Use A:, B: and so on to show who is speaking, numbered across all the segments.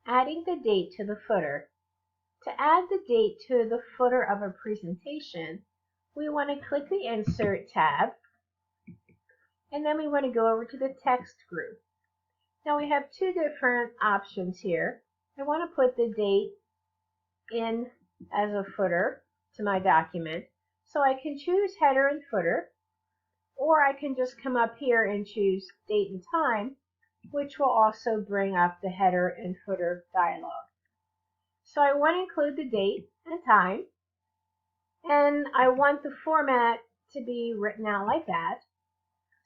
A: adding the date to the footer. To add the date to the footer of a presentation, we want to click the Insert tab, and then we want to go over to the Text group. Now we have two different options here. I want to put the date in as a footer to my document, so I can choose Header and Footer, or I can just come up here and choose Date and Time, which will also bring up the Header and Footer dialog. So I want to include the date and time, and I want the format to be written out like that.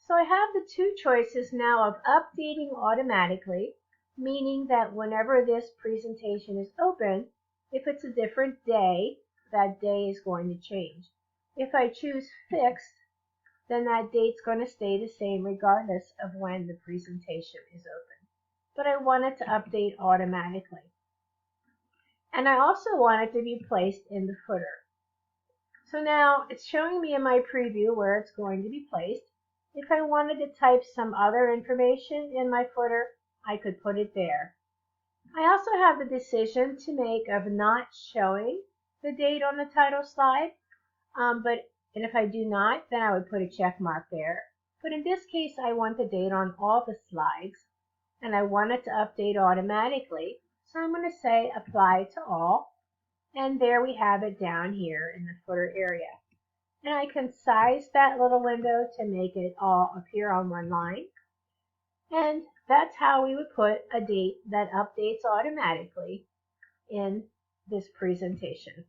A: So I have the two choices now of updating automatically, meaning that whenever this presentation is open, if it's a different day, that day is going to change. If I choose fixed, then that date's going to stay the same regardless of when the presentation is open. But I want it to update automatically. And I also want it to be placed in the footer. So now it's showing me in my preview where it's going to be placed. If I wanted to type some other information in my footer, I could put it there. I also have the decision to make of not showing the date on the title slide, and if I do not, then I would put a check mark there. But in this case, I want the date on all the slides, and I want it to update automatically. So I'm going to say Apply to All, and there we have it down here in the footer area. And I can size that little window to make it all appear on one line. And that's how we would put a date that updates automatically in this presentation.